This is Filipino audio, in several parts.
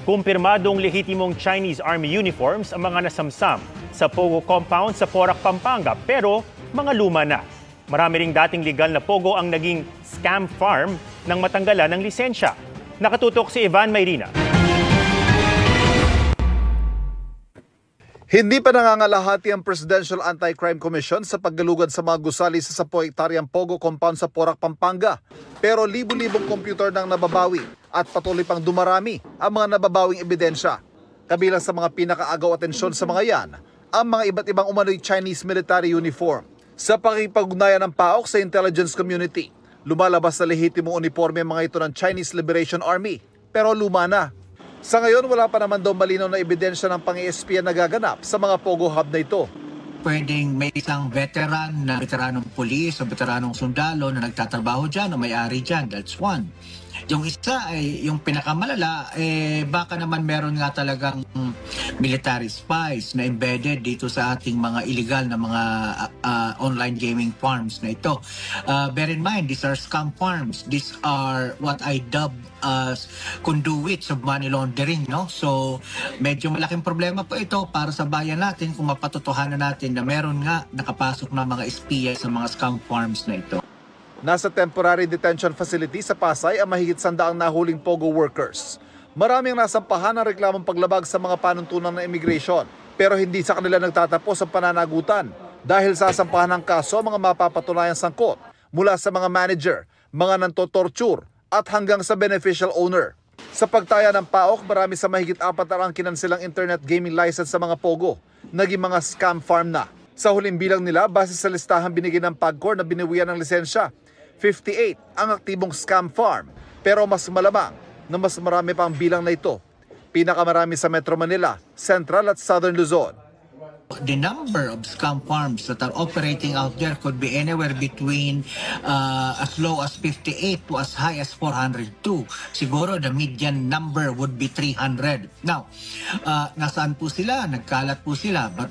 Kumpirmadong lehitimong Chinese Army uniforms ang mga nasamsam sa Pogo compound sa Porac, Pampanga, pero mga luma na. Marami ring dating legal na Pogo ang naging scam farm nang matanggalan ng lisensya. Nakatutok si Ivan Mayrina. Hindi pa nangangalahati ang Presidential Anti-Crime Commission sa paggalugad sa mga gusali sa 10 hektaryang Pogo compound sa Porac, Pampanga. Pero libu-libong computer nang nababawi at patuloy pang dumarami ang mga nababawing ebidensya. Kabilang sa mga pinakaagaw atensyon sa mga yan, ang mga iba't ibang umano'y Chinese military uniform. Sa pakikipag-ugnayan ng PAOK sa intelligence community, lumalabas na lehitimong uniforme ang mga ito ng Chinese Liberation Army, pero luma na. Sa ngayon, wala pa naman daw malinaw na ebidensya ng pang-ESPN na gaganap sa mga Pogo hub na ito. Pwedeng may isang veteran na veteranong pulis o veteranong sundalo na nagtatrabaho dyan o may-ari dyan. That's one. Yung isa ay yung pinakamalala, baka naman meron nga talagang military spies na embedded dito sa ating mga illegal na mga online gaming farms na ito. Bear in mind, these are scam farms. These are what I dub as conduits of money laundering, no? So, medyo malaking problema po ito para sa bayan natin kung mapatotohanan natin na meron nga nakapasok na mga espiya sa mga scam farms na ito. Nasa temporary detention facility sa Pasay ang mahigit 100 nahuling Pogo workers. Maraming nasampahan ng reklamong paglabag sa mga panuntunan ng immigration, pero hindi sa kanila nagtatapos ang pananagutan dahil sasampahan ng kaso mga mapapatunayang sangkot mula sa mga manager, mga nantotorture at hanggang sa beneficial owner. Sa pagtaya ng PAOK, marami sa mahigit 4 ang kinansilang internet gaming license sa mga Pogo, naging mga scam farm na. Sa huling bilang nila, base sa listahan binigay ng PAGCOR na biniwian ng lisensya, 58 ang aktibong scam farm, pero mas malamang na mas marami pa ang bilang na ito. Pinakamarami sa Metro Manila, Central at Southern Luzon. The number of scam farms that are operating out there could be anywhere between as low as 58 to as high as 402. Siguro the median number would be 300. Now, nasaan po sila? Nagkalat po sila, but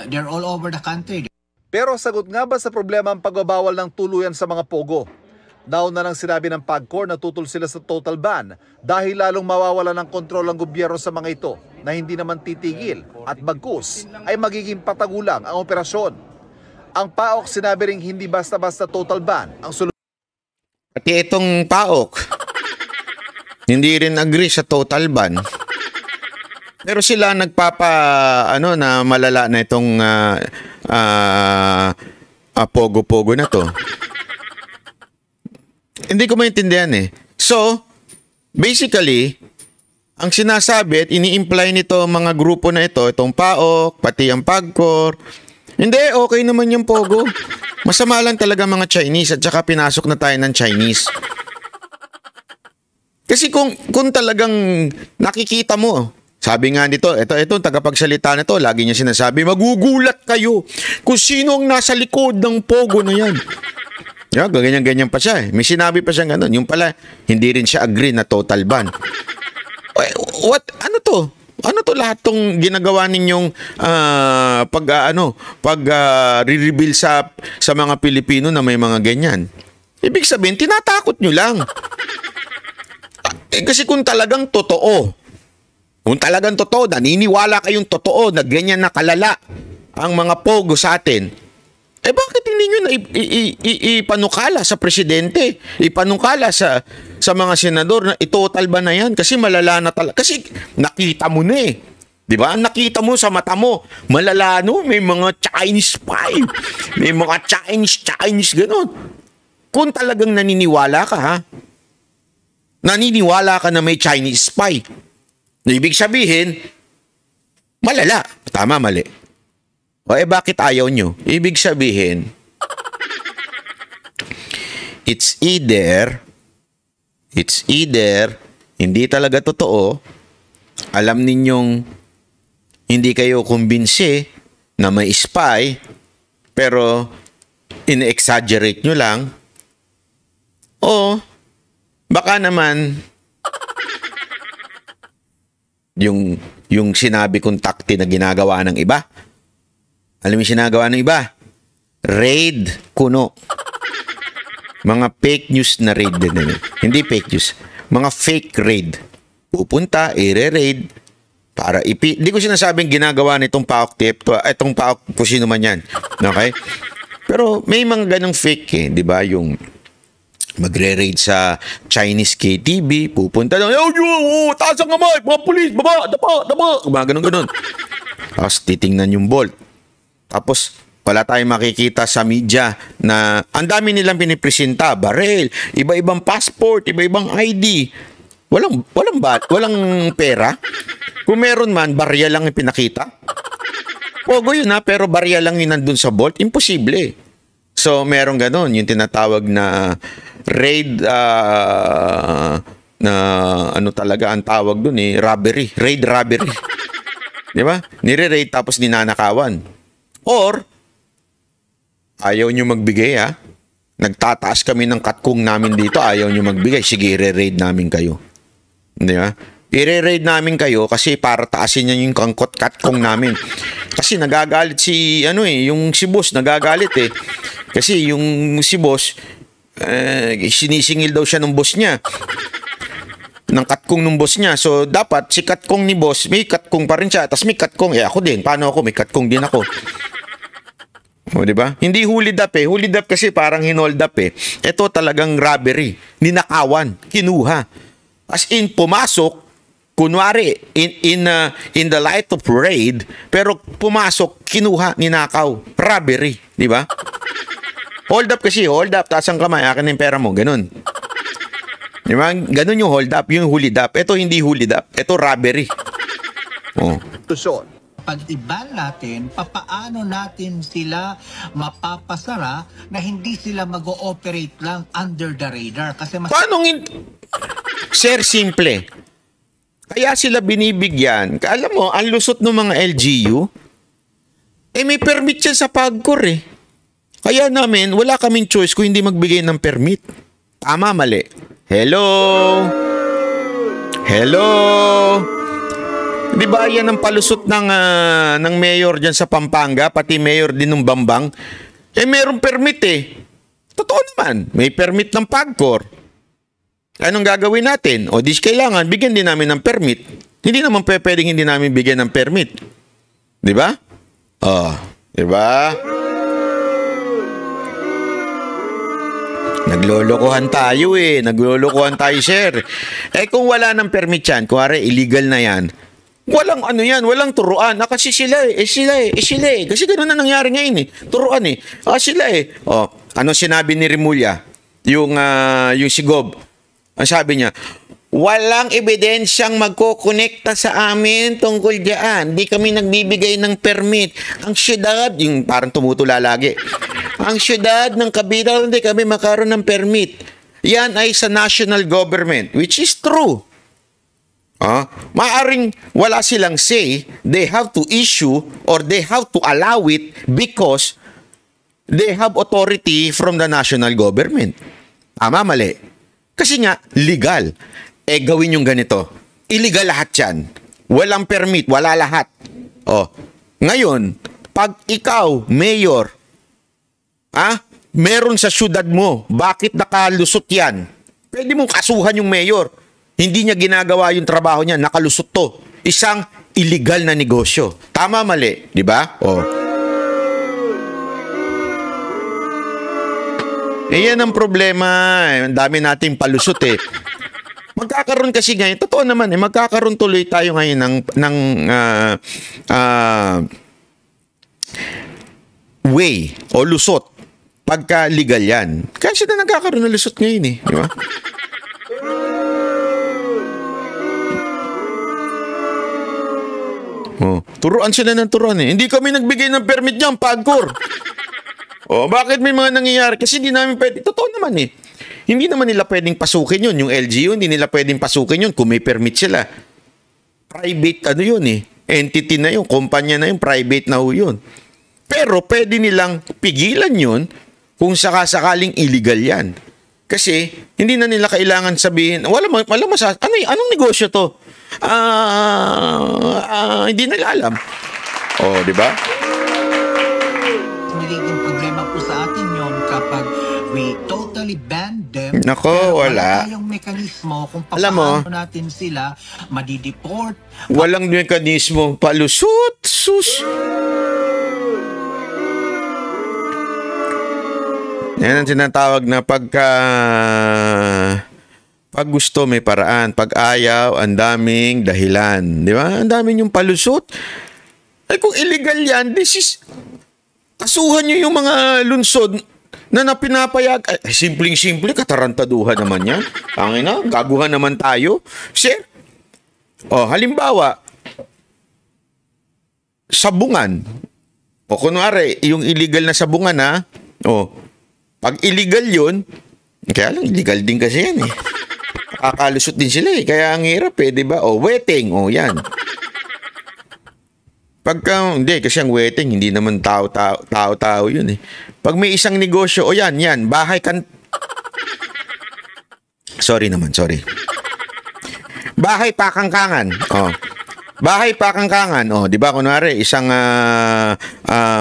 they're all over the country. Pero sagot nga ba sa problema ang pagbabawal ng tuluyan sa mga Pogo? Nauna nang sinabi ng PAGCOR na tutol sila sa total ban dahil lalong mawawala ng kontrol ang gobyerno sa mga ito na hindi naman titigil at bagkus ay magiging patagulang ang operasyon. Ang PAOK sinabi ring hindi basta-basta total ban ang solusyon. Pati itong PAOK hindi rin agree sa total ban. Pero sila na malala na itong Pogo-Pogo na to. Hindi ko maintindihan eh. So, basically, ang sinasabi at ini-imply nito mga grupo na ito, itong PAOK, pati ang PAGCOR, hindi, okay naman yung Pogo. Masama lang talaga mga Chinese at saka pinasok na tayo ng Chinese. Kasi kung talagang nakikita mo, sabi nga nito, ito tagapagsalita nito, lagi niya sinasabi, magugulat kayo kung sino ang nasa likod ng Pogo na yan. Yeah, ganyan-ganyan pa siya eh. May sinabi pa siya gano'n. Yung pala, hindi rin siya agree na total ban. What? Ano to? Ano to lahat tong ginagawa ninyong re-reveal sa mga Pilipino na may mga ganyan? Ibig sabihin, tinatakot nyo lang. Kasi kung talagang totoo, naniniwala kayong totoo na ganyan na kalala ang mga Pogo sa atin, bakit hindi nyo na ipanukala sa presidente, ipanukala sa mga senador na itotal ba na yan? Kasi malala na talaga. Kasi nakita mo na eh. Diba? Nakita mo sa mata mo. Malala no? May mga Chinese spy. May mga Chinese gano'n. Kung talagang naniniwala ka ha, naniniwala ka na may Chinese spy, na ibig sabihin, malala. Tama, mali. Bakit ayaw nyo? Ibig sabihin, it's either hindi talaga totoo, alam ninyong hindi kayo kumbinsi na may spy, pero in-exaggerate nyo lang, o baka naman yung sinabi kong takti na ginagawa ng iba. Alam mo yung sinagawa ng iba? Raid kuno. Mga fake news na raid din. Hindi fake news. Mga fake raid. pupunta, i-raid, para Hindi ko sinasabing ginagawa nitong PAOK tip, itong PAOK kung sino man yan. Okay? Pero may mga ganong fake eh, di ba? Yung magre-raid sa Chinese KTV, pupunta lang, taas ang kamay, mga pulis, baba, dapa, mga ganon. Tapos titingnan yung Bolt. Tapos wala tayong makikita sa media na ang dami nilang pinipresenta, baril, iba-ibang passport, iba-ibang ID. Walang pera. Kung meron man, barya lang yung pinakita. Pogo yun pero barya lang yun nandun sa Bolt. Imposible. So, meron ganun. Yung tinatawag na raid, na ano talaga ang tawag dun robbery. Raid robbery. Di ba? Nire-raid tapos ninanakawan. Or, ayaw nyo magbigay Nagtataas kami ng katkong namin dito. Ayaw nyo magbigay. Sige, i-raid namin kayo. Di ba? I-raid namin kayo kasi para taasin niya yung katkong namin. Kasi nagagalit yung si boss nagagalit Kasi yung si boss, sinisingil daw siya ng boss niya. Ng katkong ng boss niya. So, dapat si katkong ni boss, may katkong pa rin siya. Tapos may katkong, ako din. Paano ako? May katkong din ako. O, diba? Hindi hold up Hold up kasi parang hinold up Ito talagang robbery. Ninakawan. Kinuha. As in, pumasok, kunwari, in the light of raid, pero pumasok, kinuha, ninakaw. Robbery. Diba? Hold up kasi, hold up, taas ang kamay, akin yung pera mo, ganun. Diba? Ganun yung hold up, yung hulid up. Ito hindi hulid up, ito robbery. Oh. Pag-iban natin, papaano natin sila mapapasara na hindi sila mag-ooperate lang under the radar? Kasi Sir, simple. Kaya sila binibigyan. Alam mo, ang lusot ng mga LGU, may permit yan sa PAGCOR Kaya namin, wala kaming choice kung hindi magbigay ng permit. Tama, mali. Hello? Di ba yan ang palusot ng mayor dyan sa Pampanga, pati mayor din ng Bambang? Mayroong permit Totoo naman, may permit ng PAGCOR. Anong gagawin natin? O di kailangan, bigyan din namin ng permit. Hindi naman pwedeng hindi namin bigyan ng permit. Di ba? Di ba? Naglolokohan tayo Naglolokohan tayo, sir. Kung wala ng permit yan, kuwari illegal na yan, walang walang turuan. Kasi sila Kasi ganoon na nangyari ngayon Turuan sila ano sinabi ni Remulla? Yung si Gob. Ang sabi niya, walang ebidensyang magkokonekta sa amin tungkol diyan. Di kami nagbibigay ng permit. Ang syudad, yung parang tumutula lagi. Ang syudad ng Cavite, hindi kami makaroon ng permit. Yan ay sa national government, which is true. Maaring wala silang say, they have to issue or they have to allow it because they have authority from the national government. Tama, mali. Kasi nga, legal. Gawin yung ganito. Illegal lahat yan. Walang permit, wala lahat. Ngayon, pag ikaw, mayor, meron sa syudad mo, bakit nakalusot yan? Pwede mong kasuhan yung mayor. Hindi niya ginagawa yung trabaho niya, nakalusot to. Isang illegal na negosyo. Tama, mali, di ba? Yan ang problema. Ang dami nating palusot Magkakaroon kasi ngayon, totoo naman magkakaroon tuloy tayo ngayon ng way o lusot pagka legal yan. Kasi na nagkakaroon ng lusot ngayon di ba? Turuan sila ng turuan Hindi kami nagbigay ng permit niyan, PAGCOR. Bakit may mga nangyayari? Kasi hindi namin pwede. Totoo naman Hindi naman nila pwedeng pasukin yun. Yung LGU, hindi nila pwedeng pasukin yun kung may permit sila. Private, entity na yun. Kumpanya na yun. Private na yun. Pero pwede nilang pigilan yun kung sakasakaling illegal yan. Kasi, hindi na nila kailangan sabihin, anong negosyo to? Hindi nila alam. Di ba? Nagiging problema po sa atin yon kapag we totally totally ban them. Nako, pero wala. tayong mekanismo kung Alam mo, paano natin sila madideport. walang mekanismo. Palusot. Sus. Yan ang tinatawag na pag gusto may paraan, pag ayaw, ang daming dahilan. Di ba? Ang daming yung palusot. Ay kung illegal yan, kasuhan nyo yung mga lunsod na napinapayag. Ay, simpleng-simple, katarantaduhan naman yan. Tangin na, gaguhan naman tayo. Sir, halimbawa, sabungan. O kunwari, yung illegal na sabungan ha, pag illegal yun, kaya lang, illegal din kasi yan eh. Kakalusot din sila eh. Kaya ang hirap eh, di ba? Wetting. Yan. Pagka, hindi, kasi ang wetting, hindi naman tao-tao yun eh. Pag may isang negosyo, yan, bahay kan... Sorry. Bahay pakangkangan. Bahay pakangkangan. Di ba? Kunwari, isang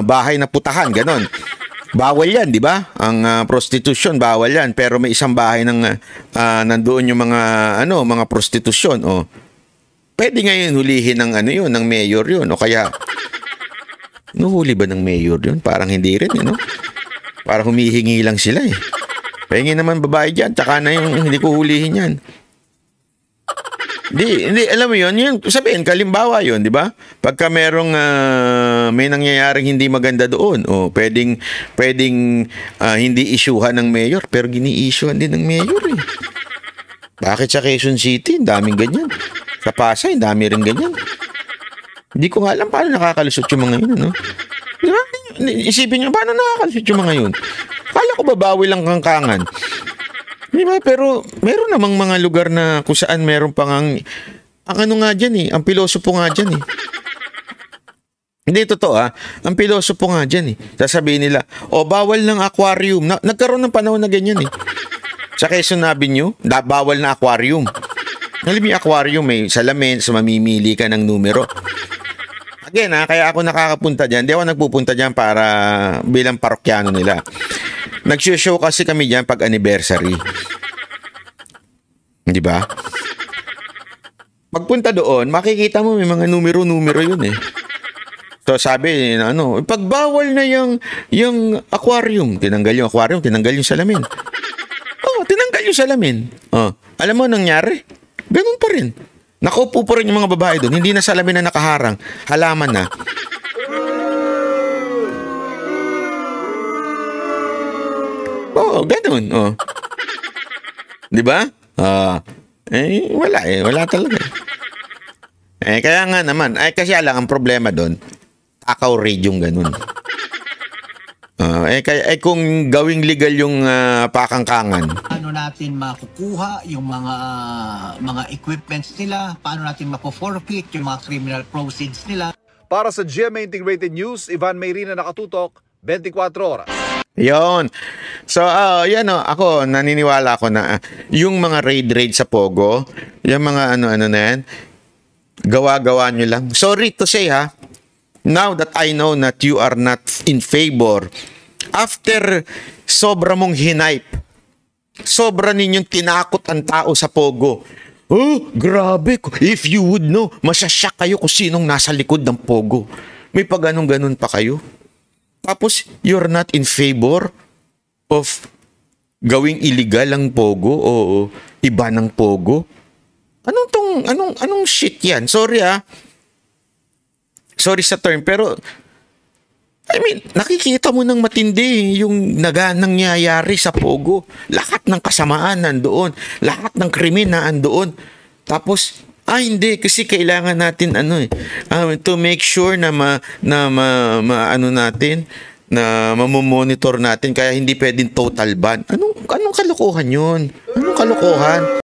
bahay na putahan, ganon. Bawal yan, di ba? Ang prostitution, bawal yan. Pero may isang bahay ng nandoon yung mga prostitusyon. Pwede ngayon hulihin ng ng mayor yun. O kaya, nuhuli ba ng mayor yun? Parang hindi rin, Parang humihingi lang sila eh. Pahingi naman babae dyan, tsaka na yung hindi ko hulihin yan. Hindi, alam mo yun, sabihin, kalimbawa yun, di ba? Pagka merong may nangyayaring hindi maganda doon, pwedeng hindi isyuhan ng mayor, pero gini-isyuhan din ng mayor eh. Bakit sa Quezon City, daming ganyan. Sa Pasay, dami rin ganyan. Hindi ko nga alam paano nakakalusot yung mga yun, Di ba? Isipin nyo, paano nakakalusot yung mga yun? Kala ko babawi lang kangkangan. Di ba? Pero meron namang mga lugar na kung saan meron pang ang nga dyan eh, ang pilosopo nga dyan eh. Hindi totoo ang pilosopo nga dyan eh. Sasabihin nila, bawal ng aquarium. Nagkaroon ng panahon na ganyan eh. Sa Quezon Avenue, bawal na aquarium. Alam mo yung aquarium may salamin, so mamimili ka ng numero. Again kaya ako nakakapunta dyan. Di ako nagpupunta dyan para bilang parokyano nila. Nag-show kasi kami dyan pag anniversary. Di ba? Pagpunta doon, makikita mo may mga numero-numero yun eh. So sabi, pagbawal na yung aquarium. Tinanggal yung aquarium, tinanggal yung salamin. Tinanggal yung salamin. Alam mo nangyari? Ganun pa rin. Nakaupo pa rin yung mga babae doon. Hindi na salamin na nakaharang. Halaman na. Ganun. Di ba? Wala eh. Wala talaga. Kaya nga naman. Kasi lang ang problema doon. Takaw raid yung ganun. Kung gawing legal yung pakangkangan. Paano natin makukuha yung mga equipments nila? Paano natin mapo-forfeit yung mga criminal proceeds nila? Para sa GMA Integrated News, Ivan Mayrina nakatutok, 24 oras. Yon. So, ako, naniniwala ako na yung mga raid sa Pogo, yung mga na yan, gawa-gawa nyo lang. Sorry to say now that I know that you are not in favor, after sobra mong hinipe, sobra ninyong tinakot ang tao sa Pogo. Grabe. If you would know, masyasyak kayo kung sinong nasa likod ng Pogo. May pag-ganun pa kayo. Tapos, you're not in favor of gawing illegal ang Pogo o iba ng Pogo? Anong shit yan? Sorry Sorry sa term, pero nakikita mo ng matindi yung nangyayari sa Pogo. Lahat ng kasamaan nandoon. Lahat ng krimen na andoon. Tapos, hindi kasi kailangan natin to make sure na natin na mamomonitor natin kaya hindi pwedeng total ban. Anong kalokohan 'yun? Anong kalokohan?